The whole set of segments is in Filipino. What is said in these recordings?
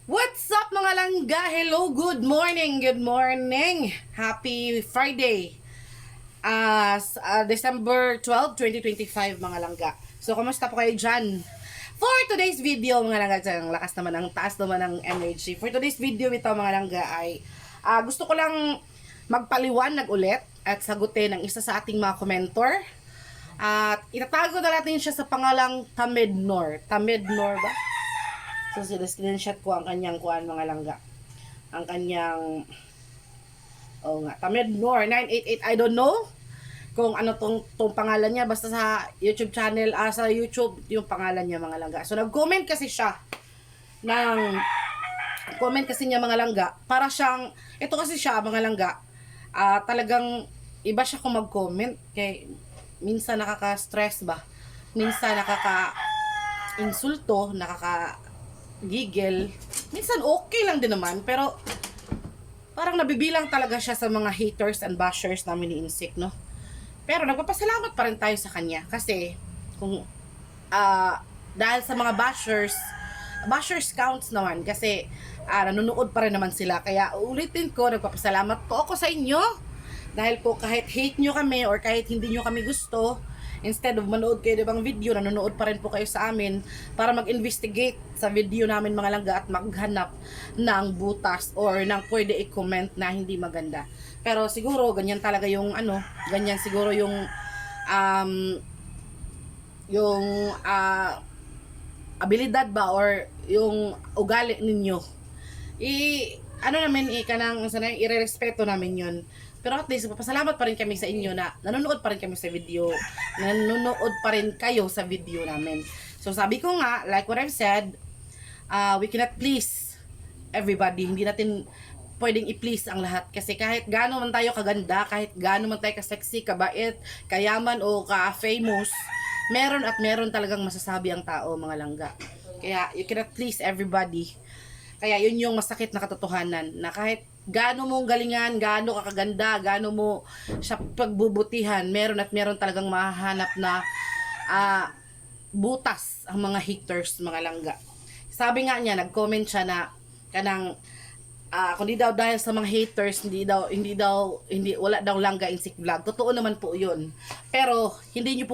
What's up mga langga? Hello, good morning, good morning. Happy Friday. December 12, 2025 mga langga. So, kumusta po kayo dyan? For today's video mga langga, ang lakas naman, ang taas naman ng energy. For today's video ito mga langga ay gusto ko lang magpaliwanag ulit at sagutin ang isa sa ating mga komentor. At itatago na natin siya sa pangalang Tamednor. Tamednor ba? So, screenshot ko ang kanyang kuan mga langga. Ang kanyang Tamednor 988. I don't know kung ano tong pangalan niya, basta sa YouTube channel, sa YouTube yung pangalan niya mga langga. So nag-comment kasi siya mga langga, para siyang ito kasi siya mga langga. Talagang iba siya kung mag-comment, kay minsan nakaka-stress ba? Minsan nakaka-insulto, nakaka-giggle. Minsan okay lang din naman, pero parang nabibilang talaga siya sa mga haters and bashers namin ni Insik, no? Pero nagpapasalamat pa rin tayo sa kanya kasi kung dahil sa mga bashers counts naman kasi nanonood pa rin naman sila. Kaya ulitin ko, nagpapasalamat po ako sa inyo dahil po kahit hate nyo kami or kahit hindi nyo kami gusto, instead of manood kayo ng video, nanonood pa rin po kayo sa amin para mag-investigate sa video namin mga langga at maghanap ng butas or ng pwede i-comment na hindi maganda. Pero siguro ganyan talaga yung ganyan siguro yung abilidad ba or yung ugali ninyo. Kanang irerespeto namin yun. Pero at least, papasalamat pa rin kami sa inyo na nanonood pa rin kami sa video. Nanonood pa rin kayo sa video namin. So, sabi ko nga, like what I've said, we cannot please everybody. Hindi natin pwedeng i-please ang lahat. Kasi kahit gaano man tayo kaganda, kahit gaano man tayo ka-sexy, kabait, kayaman, o ka-famous, meron talagang masasabi ang tao, mga langga. Kaya, you cannot please everybody. Kaya, yun yung masakit na katotohanan, na kahit gaano mong galingan, gaano kakaganda, gaano mo siya pagbubutihan, meron talagang mahahanap na butas ang mga haters, mga langga. Sabi nga niya, nag-comment siya na kanang kundi daw dahil sa mga haters, wala daw langga Insik Vlog. Totoo naman po 'yun. Pero hindi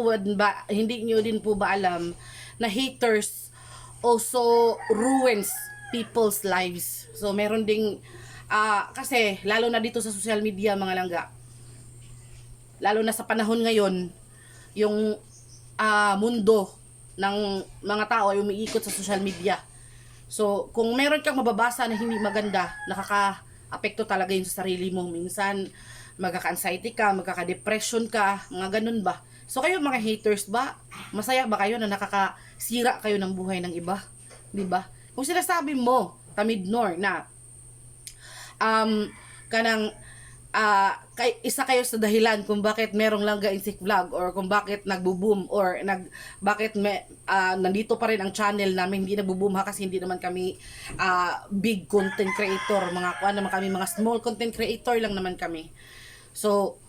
niyo din po ba alam na haters also ruins people's lives. So meron ding kasi lalo na dito sa social media mga langga. Lalo na sa panahon ngayon, yung mundo ng mga tao ay umiikot sa social media. So, kung meron kang mababasa na hindi maganda, nakaka-apekto talaga yun sa sarili mo. Minsan, magkaka-anxiety ka, magkaka-depression ka, mga ganun ba? So, kayo mga haters ba, masaya ba kayo na nakakasira kayo ng buhay ng iba? Diba? Kung sinasabi mo, Tamednor, na isa kayo sa dahilan kung bakit merong langga Insik Vlog or kung bakit nagbo-boom or bakit nandito pa rin ang channel namin, hindi nagbo-boom kasi hindi naman kami big content creator, kami mga small content creator lang naman kami. So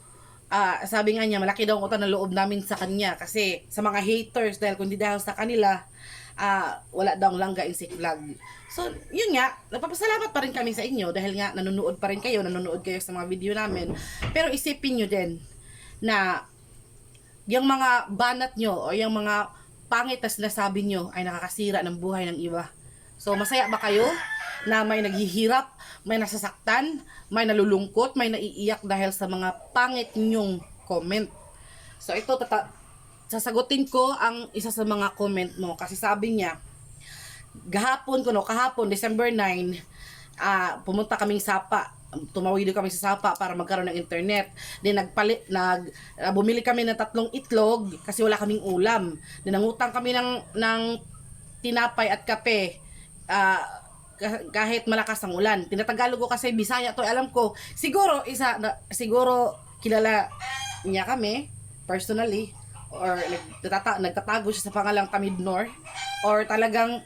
sabi nga niya, malaki daw ang utang na loob namin sa kanya kasi sa mga haters, dahil kung di dahil sa kanila wala daw langga Insik Vlog. So, yun nga, nagpapasalamat pa rin kami sa inyo dahil nga nanonood kayo sa mga video namin. Pero isipin nyo din na yung mga banat nyo o yung mga pangit na sinasabi nyo ay nakakasira ng buhay ng iba. So, masaya ba kayo na may naghihirap, may nasasaktan, may nalulungkot, may naiiyak dahil sa mga pangit nyong comment? So, ito sasagutin ko ang isa sa mga comment mo kasi sabi niya, kahapon December 9, pumunta kaming Sapa, tumawid kami sa Sapa para magkaroon ng internet. Then bumili kami ng 3 itlog kasi wala kaming ulam. Then nangutang kami ng tinapay at kape kahit malakas ang ulan. Tinatagalog ko kasi Bisaya to, alam ko. Siguro kilala niya kami personally, or nagtatago siya sa pangalang Tamednor, or talagang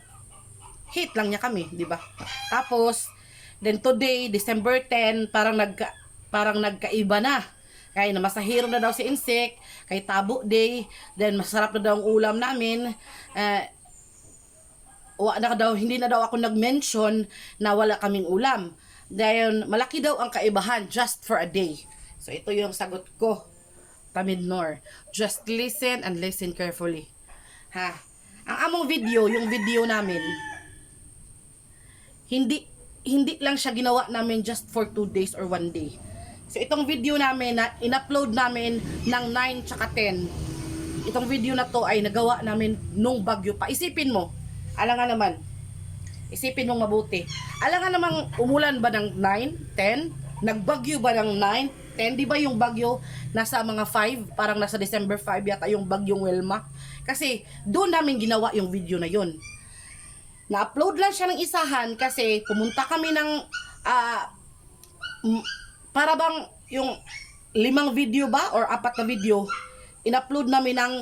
hate lang niya kami, di ba? Tapos, then today, December 10, parang nagkaiba na. Kaya masahiro na daw si Insik, kay Tabo Day, then masarap na daw ang ulam namin. hindi na daw ako nag-mention na wala kaming ulam. Dahil malaki daw ang kaibahan just for a day. So ito yung sagot ko, Tamid Nor. Just listen and listen carefully. Ha? Ang among video, yung video namin, hindi lang siya ginawa namin just for 2 days or 1 day. So itong video namin na in-upload namin ng 9 tsaka 10. Itong video na to ay nagawa namin nung bagyo pa. Isipin mo, alangan naman. Isipin mong mabuti. Alangan namang umulan ba ng 9, 10? Nagbagyo ba ng 9, 10? Di ba yung bagyo nasa mga 5? Parang nasa December 5 yata yung bagyong Wilma. Kasi doon namin ginawa yung video na yun. Na-upload lang siya ng isahan kasi pumunta kami ng para bang yung 5 video ba or 4 na video in-upload namin ng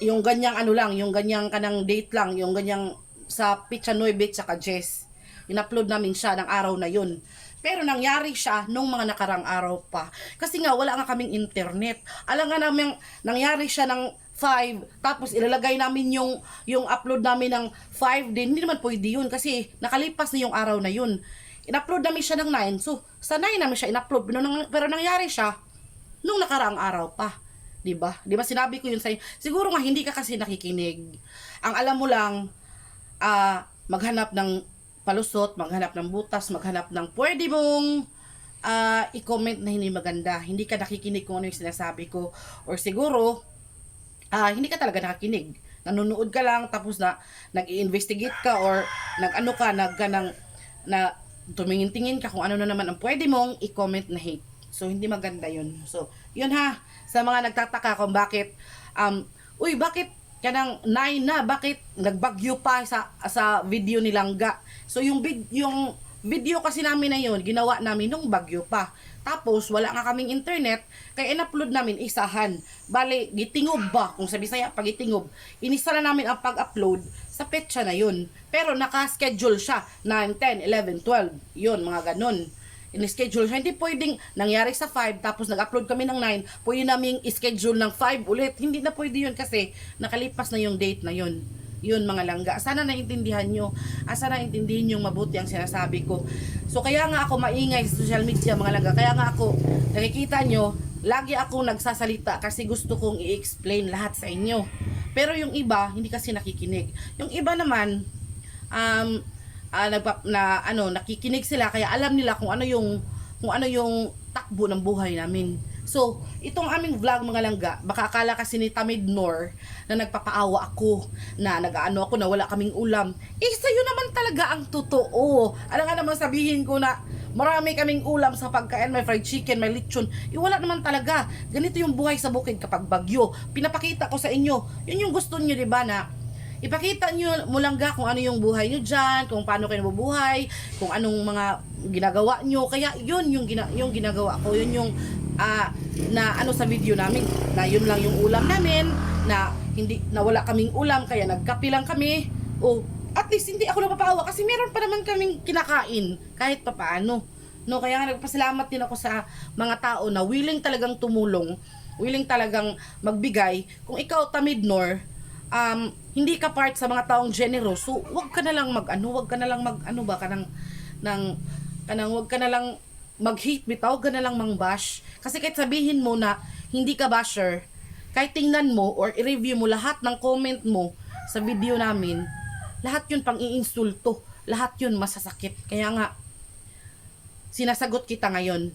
yung ganyang ano lang, yung ganyang kanang date lang, yung ganyang sa Picha 9 tsaka Jess. In-upload namin siya ng araw na yun. Pero nangyari siya nung mga nakarang araw pa. Kasi nga wala nga kaming internet. Alam nga namin nangyari siya ng 5 tapos ilalagay namin yung upload namin ng 5 din. Hindi naman pwede yun kasi nakalipas na yung araw na yun. In-upload namin siya ng 9. So sa 9 namin siya in-upload pero nangyari siya nung nakaraang araw pa. 'Di ba? 'Di ba sinabi ko yun sa iyo? Siguro nga hindi ka kasi nakikinig. Ang alam mo lang maghanap ng palusot, maghanap ng butas, maghanap ng pwede mong i-comment na hindi maganda. Hindi ka nakikinig kung ano yung sinasabi ko. Or siguro, hindi ka talaga nakikinig. Nanonood ka lang, tapos nag-i-investigate ka, or na tumingin-tingin ka kung ano na naman ang pwede mong i-comment na hate. So, hindi maganda yun. So, yun ha, sa mga nagtataka kung bakit, bakit kanang 9 na, bakit nagbagyo pa sa video ni Langga. So yung video kasi namin na yun, ginawa namin nung bagyo pa. Tapos wala nga kaming internet, kaya in-upload namin isahan. Bale, gitingob ba? Kung sa Bisaya, pag itingob, inisa na namin ang pag-upload sa petsa na yun. Pero naka-schedule siya, 9, 10, 11, 12, yun, mga ganun. In-schedule siya. Hindi pwedeng nangyari sa 5 tapos nag-upload kami ng 9, pwede naming i-schedule ng 5 ulit. Hindi na pwede yun kasi nakalipas na yung date na yun. Yun mga langga. Sana naintindihan nyo. Sana naintindihan yung mabuti ang sinasabi ko. So kaya nga ako maingay sa social media mga langga. Kaya nga ako, nakikita nyo, lagi ako nagsasalita kasi gusto kong i-explain lahat sa inyo. Pero yung iba, hindi kasi nakikinig. Yung iba naman, nakikinig sila kaya alam nila kung ano yung takbo ng buhay namin. So, itong aming vlog mga langga, baka akala kasi ni Tamid Nor na nagpapaawa ako, na nag-ano ako na wala kaming ulam. Sa'yo naman talaga ang totoo. Alam nga naman sabihin ko na marami kaming ulam sa pagkain, may fried chicken, may lechon. Wala naman talaga. Ganito yung buhay sa bukid kapag bagyo. Pinapakita ko sa inyo. Yun yung gusto nyo, diba, na ipakita nyo mo langga kung ano yung buhay nyo dyan, kung paano kayo nabubuhay, kung anong mga ginagawa nyo. Kaya yun yung ginagawa ko, yun yung sa video namin, na yun lang yung ulam namin, na wala kaming ulam, kaya nagkape lang kami. O at least hindi ako napapaawa kasi meron pa naman kaming kinakain kahit papaano. No, kaya nga nagpasalamat din ako sa mga tao na willing talagang tumulong, willing talagang magbigay. Kung ikaw Tamid Nor, hindi ka part sa mga taong generous, so wag ka na lang wag ka na lang mag-hate bitaw, wag ka na lang mang-bash. Kasi kahit sabihin mo na hindi ka basher, kahit tingnan mo or i-review mo lahat ng comment mo sa video namin, lahat yun pang iinsulto, lahat yun masasakit. Kaya nga, sinasagot kita ngayon.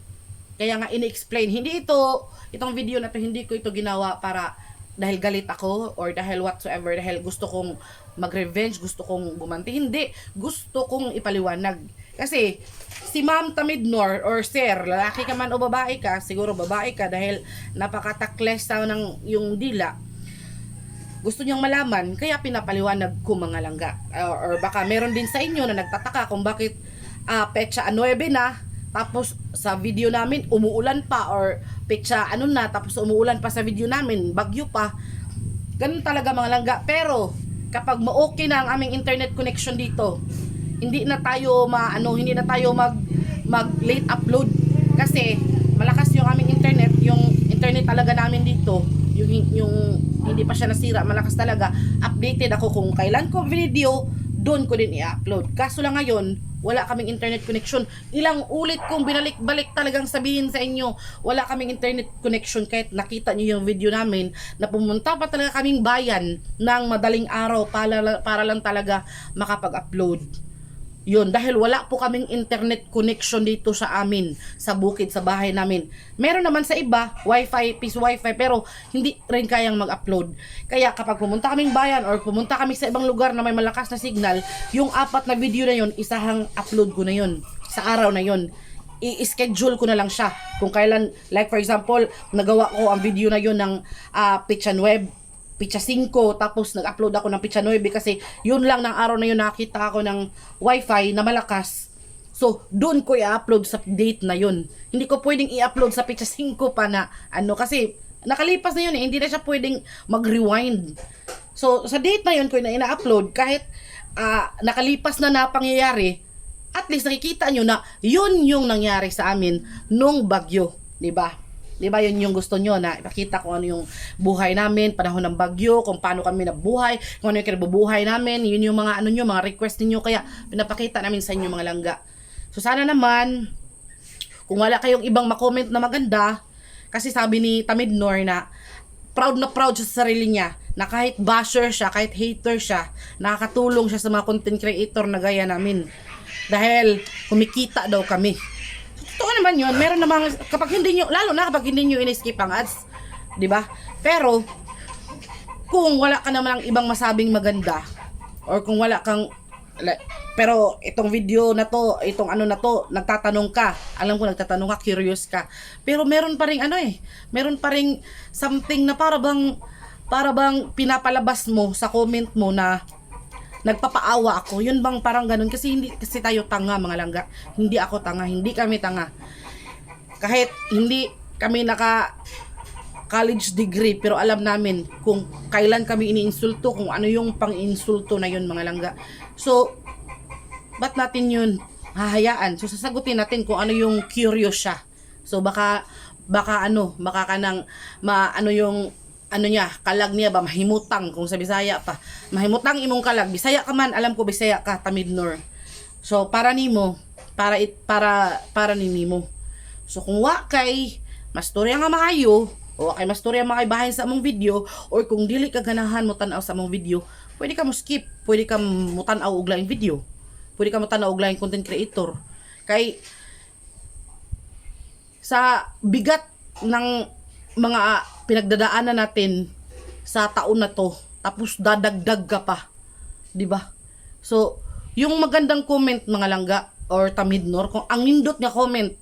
Kaya nga ini-explain, itong video na to, hindi ko ito ginawa para dahil galit ako or dahil whatsoever, dahil gusto kong mag-revenge, gusto kong gumanti. Hindi, gusto kong ipaliwanag. Kasi si Ma'am Tamid Nor or Sir, lalaki ka man o babae ka, siguro babae ka dahil napakatakles ng yung dila. Gusto niyang malaman, kaya pinapaliwanag ko mga langga. Or baka meron din sa inyo na nagtataka kung bakit petsa 9 na, tapos sa video namin umuulan pa, or petsa tapos umuulan pa sa video namin, bagyo pa. Ganun talaga mga langga. Pero kapag ma-okay na ang aming internet connection dito, hindi na tayo mag late upload kasi malakas yung aming internet, yung internet talaga namin dito, yung hindi pa siya nasira, malakas talaga. Updated ako kung kailan ko video, doon ko din i-upload. Kaso lang ngayon, wala kaming internet connection. Ilang ulit kong binalik-balik talagang sabihin sa inyo, wala kaming internet connection. Kahit nakita nyo yung video namin na pumunta pa talaga kaming bayan ng madaling araw para lang talaga makapag-upload. Yun, dahil wala po kaming internet connection dito sa amin, sa bukid, sa bahay namin. Meron naman sa iba, wifi, piece wifi, pero hindi rin kayang mag-upload. Kaya kapag pumunta kaming bayan or pumunta kami sa ibang lugar na may malakas na signal, yung 4 na video na yun, isahang upload ko na yun, sa araw na yun. I-schedule ko na lang siya. Kung kailan, like for example, nagawa ko ang video na yun ng Pitcha Web, Pitcha 5, tapos nag-upload ako ng Pitcha 9 kasi yun lang ng araw na yun nakita ako ng wifi na malakas. So, doon ko i-upload sa date na yun. Hindi ko pwedeng i-upload sa Pitcha 5 pa na kasi nakalipas na yun hindi na siya pwedeng mag-rewind. So, sa date na yun ko na ina-upload kahit nakalipas na pangyayari, at least nakikita nyo na yun yung nangyari sa amin nung bagyo, di ba? Diba yun yung gusto nyo na ipakita kung ano yung buhay namin, panahon ng bagyo, kung paano kami nabuhay, kung ano yung kinabubuhay namin, yun yung mga ano nyo, mga request niyo kaya pinapakita namin sa inyo mga langga. So sana naman, kung wala kayong ibang makomment na maganda, kasi sabi ni Tamid Nor na proud siya sa sarili niya, na kahit basher siya, kahit hater siya, nakakatulong siya sa mga content creator na gaya namin. Dahil kumikita daw kami. Totoo naman yun, meron namang, kapag hindi nyo, lalo na kapag hindi nyo in-skip ang ads, di ba? Pero, kung wala ka naman ang ibang masabing maganda, or kung wala kang, pero itong video na to, itong ano na to, nagtatanong ka, alam ko nagtatanong ka, curious ka, pero meron pa ring meron pa ring something na para bang pinapalabas mo sa comment mo na, nagpapaawa ako. Yun bang parang ganun kasi hindi kasi tayo tanga mga langga. Hindi ako tanga, hindi kami tanga. Kahit hindi kami naka college degree pero alam namin kung kailan kami iniinsulto, kung ano yung pang-insulto na yun mga langga. So, ba't natin yun hahayaan? So, sasagutin natin kung ano yung curious siya. So, baka kanang yung niya, kalag niya ba, mahimutang, kung sa Bisaya pa, mahimutang imong kalag, Bisaya ka man, alam ko Bisaya ka, Tamid Nor. So, para nimo, para ni nimo. So, kung wakay, mastorya nga maayo, o wakay mastorya makay bahay sa among video, or kung dili ka ganahan mo tanaw sa among video, pwede ka mo skip, pwede ka mo tanaw og laing video, pwede ka mo tanaw og laing content creator. Kay, sa bigat ng mga pinagdadaanan natin sa taon na to, tapos dadagdag ka pa, di ba? So, yung magandang comment mga langga or Tamid Nor, kung ang nindot nga comment,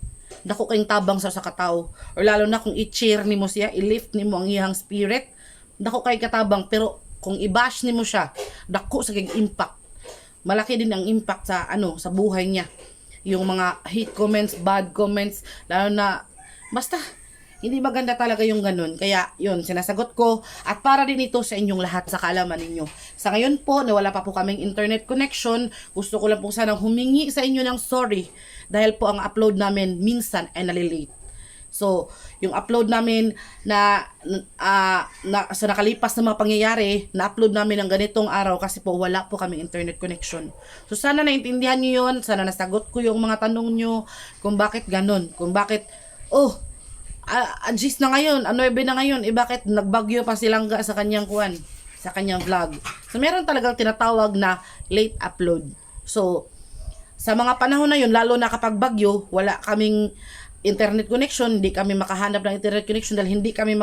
dako kayong tabang sa katao, or lalo na kung i-cheer nimo siya, i-lift nimo ang iyang spirit, dako kay katabang, pero kung i-bash nimo siya, dako sa kay impact. Malaki din ang impact sa sa buhay niya. Yung mga hate comments, bad comments, lalo na basta hindi maganda talaga yung ganun. Kaya, yun, sinasagot ko. At para din ito sa inyong lahat sa kaalaman ninyo. Sa ngayon po, na wala pa po kaming internet connection, gusto ko lang po sanang humingi sa inyo ng sorry. Dahil po ang upload namin minsan ay nalilate. So, yung upload namin sa nakalipas na mga pangyayari, na-upload namin ng ganitong araw kasi po wala po kaming internet connection. So, sana naintindihan nyo yun. Sana nasagot ko yung mga tanong nyo kung bakit ganun. Kung bakit, Gis na ngayon, 9 na ngayon, bakit nagbagyo pa silang sa kanyang sa kanyang vlog. So, meron talagang tinatawag na late upload. So, sa mga panahon na yun, lalo na kapag bagyo, wala kaming internet connection, hindi kami makahanap ng internet connection dahil hindi kami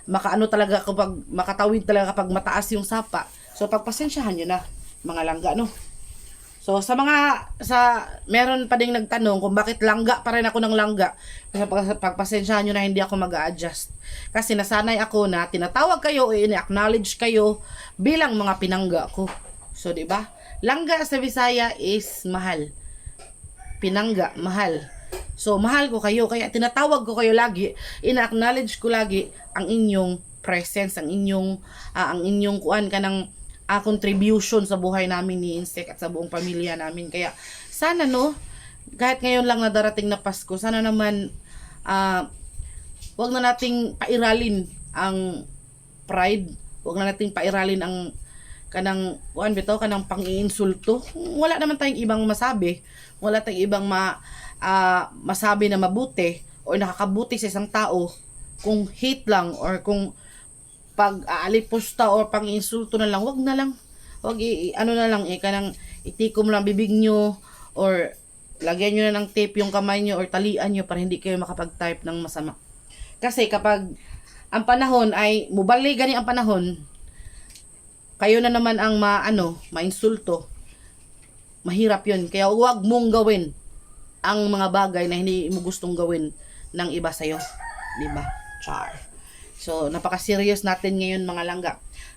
makaano talaga kapag makatawid talaga kapag mataas yung sapa. So, pagpasensyahan nyo na, mga langga, no? So, meron pa ding nagtanong kung bakit langga pa rin ako ng langga. Kasi pagpasensyahan nyo na hindi ako mag-a-adjust. Kasi nasanay ako na tinatawag kayo o ini-acknowledge kayo bilang mga pinangga ko. So, di ba? Langga sa Bisaya is mahal. Pinangga, mahal. So, mahal ko kayo. Kaya tinatawag ko kayo lagi. Ina-acknowledge ko lagi ang inyong presence, ang inyong kuan ka ng contribution sa buhay namin ni Insect at sa buong pamilya namin. Kaya sana kahit ngayon lang na darating na Pasko, sana naman wag na nating pairalin ang pride, wag na nating pairalin ang kanang kuan bitaw kanang pang-iinsulto. Wala naman tayong ibang masabi, wala tayong ibang masabi na mabuti o nakakabuti sa isang tao kung hate lang or kung pag-aalipusta or pang-insulto na lang. Wag na lang, wag ano na lang kanang itikom lang bibig nyo or lagyan nyo na ng tape yung kamay nyo or talian nyo para hindi kayo makapag-type ng masama. Kasi kapag ang panahon ay mubali gani ang panahon, kayo na naman ang mainsulto, mahirap yun. Kaya huwag mong gawin ang mga bagay na hindi mo gustong gawin ng iba sa'yo. Diba? Char. So, napaka-serious natin ngayon mga langga.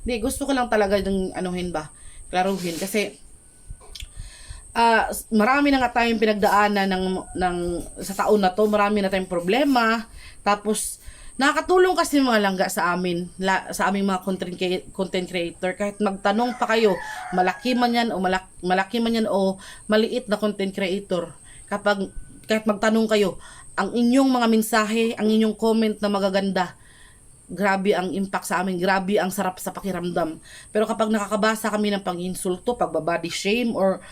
Di, gusto ko lang talaga yung klaruhin. Kasi, marami na nga tayong pinagdaanan sa taon na to. Marami na tayong problema. Tapos, nakakatulong kasi mga langga sa amin, sa aming mga content creator. Kahit magtanong pa kayo, malaki man yan o maliit na content creator. Kahit magtanong kayo, ang inyong mga mensahe, ang inyong comment na magaganda, grabe ang impact sa amin, grabe ang sarap sa pakiramdam. Pero kapag nakakabasa kami ng pang-insulto, pagbabody shame, or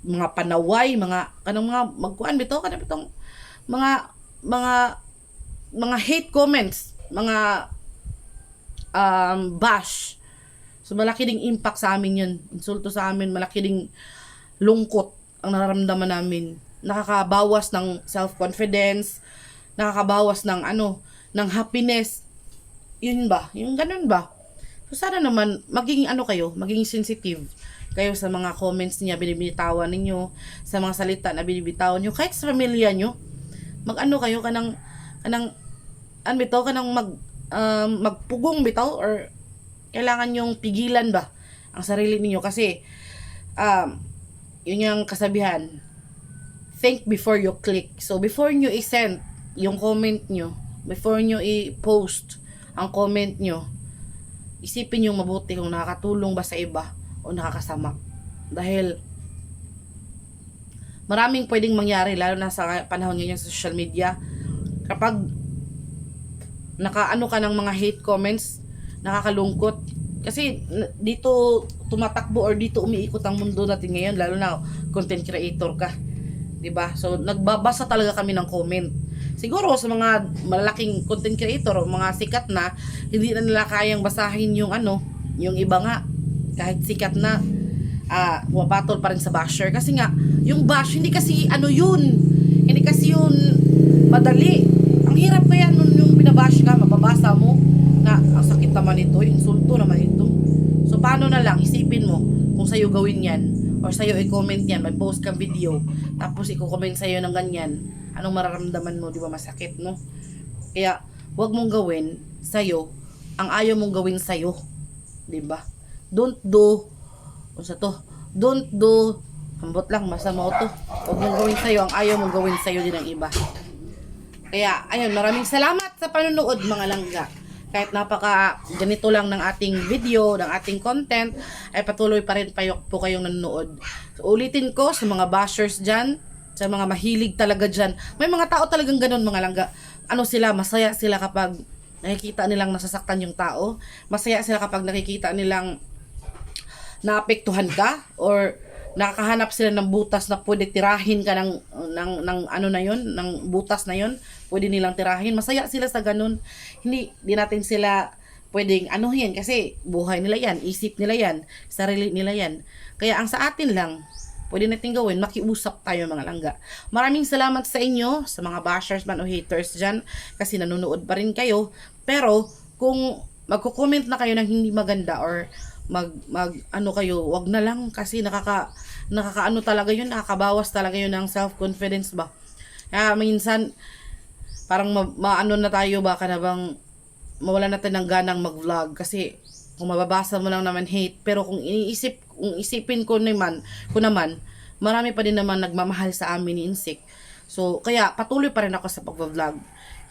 mga panaway, mga hate comments, mga bash. So malaki ding impact sa amin yun. Insulto sa amin, malaki ding lungkot ang nararamdaman namin. Nakakabawas ng self-confidence, nakakabawas ng ng happiness. Yun ba? Yung ganun ba? So sana naman maging maging sensitive kayo sa mga comments niya, binibitawan ninyo, sa mga salita na binibitawan niyo, kahit sa pamilya niyo. Kayo kanang magpugong bitaw, or kailangan yung pigilan ba ang sarili niyo kasi yun yung kasabihan, think before you click. So before nyo i-send yung comment nyo, before nyo i-post ang comment nyo, isipin yung mabuti kung nakakatulong ba sa iba o nakakasama. Dahil maraming pwedeng mangyari, lalo na sa panahon ngayon sa social media. Kapag ka ng mga hate comments, nakakalungkot. Kasi dito tumatakbo or dito umiikot ang mundo natin ngayon, lalo na content creator ka. 'Di ba? So nagbabasa talaga kami ng comment. Siguro sa mga malaking content creator o mga sikat na, hindi na nila kayang basahin yung yung iba nga kahit sikat na pumapatol pa rin sa basher. Kasi nga, yung bash, hindi kasi hindi kasi yun madali. Ang hirap kaya nun yung binabash ka, mababasa mo na ang sakit naman ito, insulto naman ito. So paano na lang, isipin mo kung sa'yo gawin yan or sa'yo i-comment yan, may post kang video, tapos i-comment sa'yo ng ganyan, anong mararamdaman mo? Di ba masakit, no? Kaya wag mong gawin sa'yo ang ayaw mong gawin sa'yo. Di ba? Don't do ambot lang, masama to. Huwag mong gawin sa'yo ang ayaw mong gawin sa'yo din ng iba. Kaya, ayun, maraming salamat sa panonood mga langga. Kahit ganito lang ng ating video, ng ating content, ay patuloy pa rin po kayong nanonood. So, ulitin ko sa mga bashers dyan, sa mga mahilig talaga dyan. May mga tao talagang ganun mga langga. Masaya sila kapag nakikita nilang nasasaktan yung tao. Masaya sila kapag nakikita nilang naapektuhan ka or nakahanap sila ng butas na pwede tirahin ka ng butas na yun, pwede nilang tirahin. Masaya sila sa ganun. Hindi natin sila pwedeng anuhin kasi buhay nila yan, isip nila yan, sarili nila yan. Kaya ang sa atin lang, pwede natin gawin, makiusap tayo mga langga. Maraming salamat sa inyo, sa mga bashers man o haters dyan, kasi nanonood pa rin kayo. Pero kung magko-comment na kayo ng hindi maganda or kayo, wag na lang kasi nakakaano talaga yun, nakakabawas talaga yun ng self-confidence ba. Kaya minsan parang na tayo, baka na bang mawala natin ng ganang mag-vlog kasi kung mababasa mo lang naman hate, pero kung isipin ko naman, marami pa din naman nagmamahal sa amin ni Insik. So kaya patuloy pa rin ako sa pag-vlog.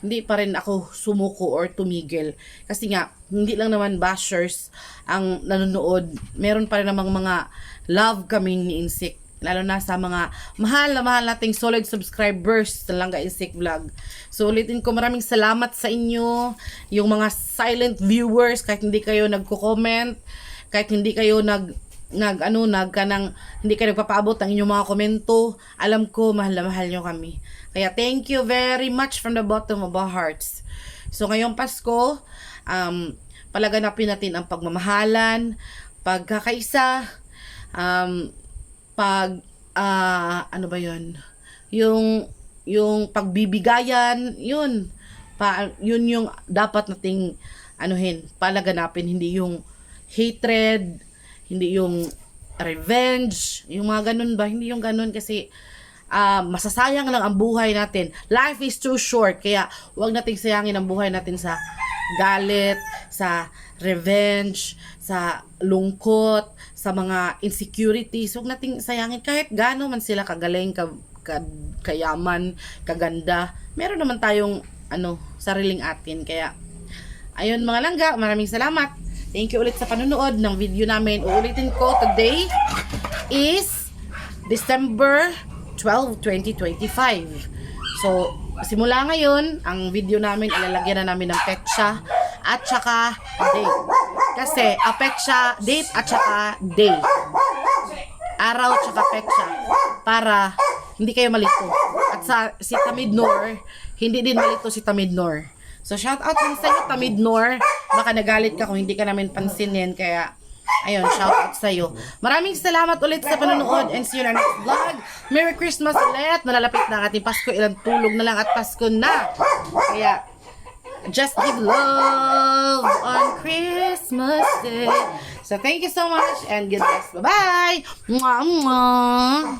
Hindi pa rin ako sumuko or tumigil. Kasi nga, hindi lang naman bashers ang nanonood. Meron pa rin namang mga love kaming ni Insik. Lalo na sa mga mahal nating solid subscribers sa Langga Insik Vlog. So ulitin ko, maraming salamat sa inyo. Yung mga silent viewers, kahit hindi kayo nagko-comment, kahit hindi kayo hindi kayo nagpapaabot ng inyong mga komento, alam ko mahal na mahal nyo kami. Kaya thank you very much from the bottom of our hearts. So ngayong Pasko, palaganapin natin ang pagmamahalan, pagkakaisa, ano ba yun? Yung pagbibigayan, yun yung dapat nating palaganapin, hindi yung hatred, hindi yung revenge, yung mga ganun ba, hindi yung ganun kasi masasayang lang ang buhay natin. Life is too short, kaya huwag nating sayangin ang buhay natin sa galit, sa revenge, sa lungkot, sa mga insecurities. Huwag nating sayangin kahit gaano man sila kagaling, kayaman, kaganda. Meron naman tayong sariling atin. Kaya ayun mga langga, maraming salamat. Thank you ulit sa panunood ng video namin. Uulitin ko, today is December 12, 2025. So, simula ngayon, ang video namin, ilalagyan na namin ng petsa at saka date. Kasi, petsa, date at saka day. Araw tsaka petsa. Para hindi kayo malito. At si Tamid Noor, hindi din malito si Tamid Noor. So, shout out din sa'yo, Tamid Noor. Baka nagalit ka kung hindi ka namin pansinin. Kaya, ayun, shout out sa'yo. Maraming salamat ulit sa panonood and see you in our next vlog. Merry Christmas ulit. Nalalapit na ang ating Pasko. Ilang tulog na lang at Pasko na. Kaya, just give love on Christmas Day. So, thank you so much and good bless. Bye-bye! Mwah, mwah!